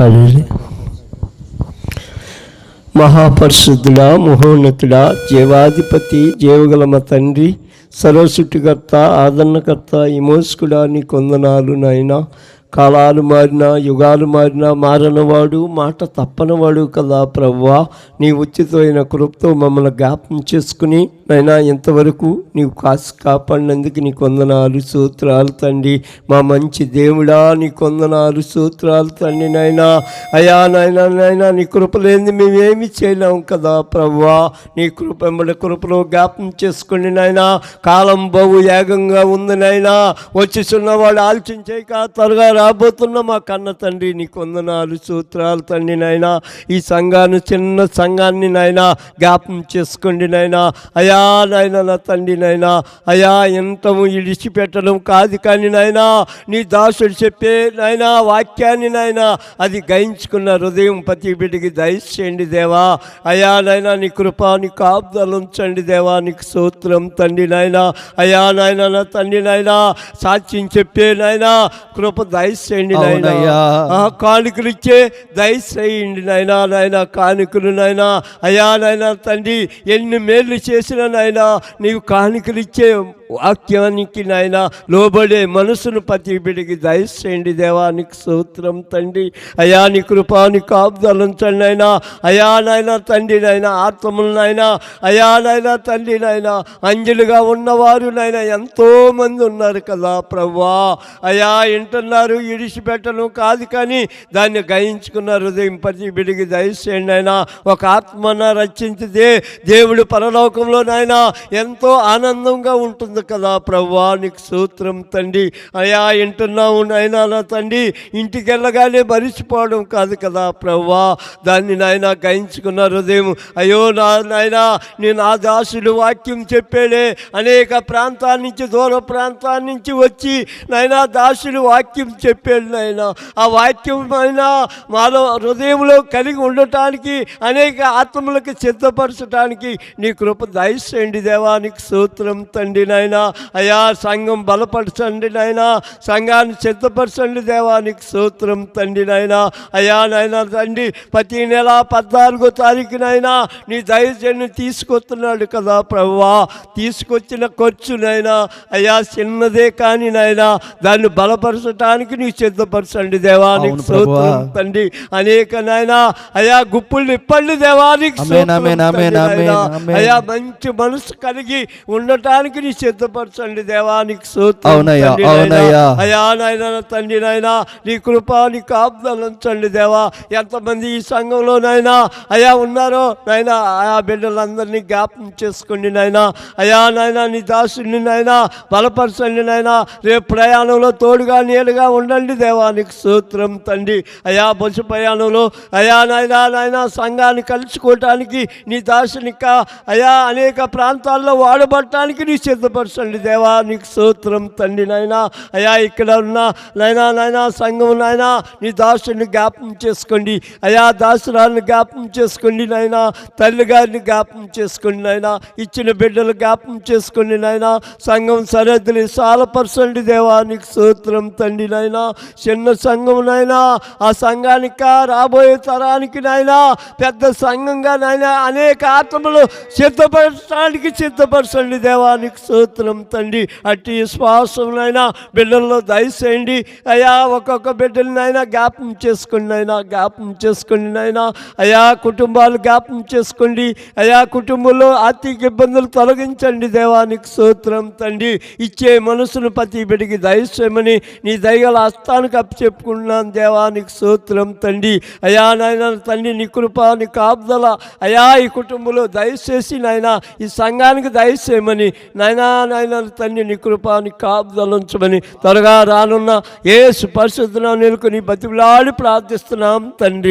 అదే మహాపరిశుద్ధుడా, మహోన్నతుడా, జీవాధిపతి, జీవగల మా తండ్రి, సర్వసృష్టికర్త, ఆదరణకర్త, విమోచకుడా, నీ కొందనాలు నాయనా. కాలాలు మారినా, యుగాలు మారినా మారనవాడు, మాట తప్పనవాడు కదా ప్రభువా. నీ ఉచితమైన కృపతో మమ్మల్ని జ్ఞాపకం చేసుకుని నైనా ఇంతవరకు నీవు కాసి కాపాడినందుకు నీ కొందనాలు స్తోత్రాలు తండ్రి. మా మంచి దేవుడా, నీ కొందనాలు స్తోత్రాలు తండ్రి నాయనా. అయా నాయనా నీ కృప లేనిది మేమేమి చేయలేము కదా ప్రభువా. నీ కృప వెంబడి కృపలో జ్ఞాపకం చేసుకోండి నాయనా. కాలం బహు వేగంగా ఉంది నాయనా. వచ్చేస్తున్నవాడు ఆలోచన చేయక త్వరగా రాబోతున్న మా కన్న తండ్రి, నీ కొందనాలు స్తోత్రాలు తండ్రి నాయనా. ఈ సంఘాన్ని, చిన్న సంఘాన్ని నాయనా జ్ఞాపకం చేసుకోండి నాయనా. అయా నాయన నా తండ్రి నాయనా. అయా ఎంతము ఇడిచిపెట్టడం కాదు కానీ నాయనా, నీ దాసుడు చెప్పే నాయనా వాక్యాన్ని నాయనా అది గ్రహించుకున్న హృదయం ప్రతి బిడ్డకి దయచేయండి దేవా. అయా నాయనా నీ కృప, నీ కాపుదలు ఉంచండి దేవా. నీకు స్తోత్రం తండ్రి నాయనా. అయా నాయన నా తండ్రి నాయనా, సాక్ష్యం చెప్పే నాయనా కృప దయచేయండి నాయనా. కానుకలు ఇచ్చే దయచేయండి నాయనా కానుకలు నాయనా. అయా నాయనా తండ్రి, ఎన్ని మేలు చేసిన నాయనా నీవు కానుకలు ఇచ్చే వాక్యానికి నాయన లోబడే మనసును ప్రతి బిడ్డకి దయచేయండి దేవా. నీకు స్తోత్రం తండ్రి. అయా నీ కృపా, నీ కాపుదలు ఉంచండి నాయనా. అయా నాయన తండ్రి నాయన ఆత్మలు నాయన. అయా నాయన తండ్రి నాయన అంజలుగా ఉన్నవారు నాయన ఎంతోమంది ఉన్నారు కదా ప్రభువా. అయా వింటున్నారు, ఇడిచిపెట్టడం కాదు కానీ దాన్ని గ్రహించుకున్న హృదయం ప్రతి బిడ్డకి దయచేయండి నాయన. ఒక ఆత్మన రచించితే దేవుడు పరలోకంలో నాయన ఎంతో ఆనందంగా ఉంటుంది కదా ప్రభువా. నీకు స్తోత్రం తండ్రి. అయా వింటున్నావు నాయనా నా తండ్రి, ఇంటికి వెళ్ళగానే మరిచిపోవడం కాదు కదా ప్రభువా. దాన్ని నాయన గ్రహించుకున్న హృదయం. అయ్యో నాయనా, నేను ఆ దాసుడు వాక్యం చెప్పాడే, అనేక ప్రాంతాల నుంచి, దూర ప్రాంతాల నుంచి వచ్చి నాయనా దాసుడు వాక్యం చెప్పాడు నాయన. ఆ వాక్యం అయినా మాలో హృదయంలో కలిగి ఉండటానికి, అనేక ఆత్మలకు సిద్ధపరచడానికి నీ కృప దయచేయండి దేవా. నీకు స్తోత్రం తండ్రి నాయన. అయా సంఘం బలపరచండి నాయన, సంఘాన్ని సిద్ధపరచండి దేవా. నీకు స్తోత్రం తండ్రి నాయన. అయా నాయన తండ్రి, ప్రతి నెల 14వ తారీఖునైనా నీ దైవజన్ని తీసుకొస్తున్నాడు కదా ప్రభువా. తీసుకొచ్చిన ఖర్చు నాయన అయా చిన్నదే కానీ నాయన దాన్ని బలపరచడానికి నీ సిద్ధపరచండి దేవా. నీకు స్తోత్రం తండ్రి. అనేక నాయన అయా గుప్పులు ఇప్పండి దేవా. నీకు అయా మంచి మనసు కలిగి ఉండటానికి నీ సిద్ధపరచండి దేవా. నీకు స్తోత్రం. అయా నాయన తండ్రి నాయన నీ కృప, నీ కాపుదలు ఉంచండి దేవా. ఎంతమంది ఈ సంఘంలో నాయన అయా ఉన్నారో నాయన ఆయా బిడ్డలందరినీ జ్ఞాపకం చేసుకోండి నాయన. అయా నాయన నీ దాసుని నాయన బలపరచండి నాయన. రేపు ప్రయాణంలో తోడుగా నీడగా ఉండండి దేవా. నీకు స్తోత్రం తండ్రి. అయా బస్సు ప్రయాణంలో అయా నాయన సంఘాన్ని కలుసుకోవటానికి నీ దాసుని అయా అనేక ప్రాంతాల్లో వాడబడటానికి నీ సిద్ధపరచండి దేవా. నీకు స్తోత్రం తండ్రి నాయన. అయా ఇక్కడ ఉన్న నాయనా సంఘం నాయన నీ దాసుని జ్ఞాపకం చేసుకోండి. అయా దాసురాలను జ్ఞాపకం చేసుకోండి నాయన. తల్లి గారిని జ్ఞాపకం చేసుకోండి నాయన. ఇచ్చిన బిడ్డలు జ్ఞాపకం చేసుకోండి నాయన. సంఘం సరిహద్దులు సాలపరచండి దేవా. నీకు స్తోత్రం తండ్రి నాయన. చిన్న సంఘం నాయన ఆ సంఘానికి రాబోయే తరానికి నాయన పెద్ద సంఘంగా నాయన అనేక ఆత్మలు సిద్ధపరచండి దేవా. నీకు స్తోత్రం తండ్రి. అట్టి శ్వాసం నాయన బిడ్డల్లో దయచేయండి అయా. ఒక్కొక్క బిడ్డలు నాయన జ్ఞాపకం చేసుకోండి నాయన, జ్ఞాపకం చేసుకోండి నాయన. అయా కుటుంబాలు జ్ఞాపకం చేసుకోండి అయా. కుటుంబంలో ఆర్థిక ఇబ్బందులు తొలగించండి దేవా. నీకు స్తోత్రం తండ్రి. ఇచ్చే మనసును ప్రతి బిడ్డకి దయచేయమని నీ దయగల హస్తానికి అప్పచెప్పుకుంటున్నాను దేవా. నీకు స్తోత్రం తండ్రి. అయా నాయన తండ్రి నీ కృప, నీ కాపుదల అయా ఈ కుటుంబంలో దయచేసి నాయన ఈ సంఘానికి దయచేయమని నాయన తండ్రి నీ కృప, నీ కాపుదల ఉంచమని త్వరగా రానున్న యేసు పరిశుద్ధ నామమున బతిమలాడి ప్రార్థిస్తున్నాం తండ్రి.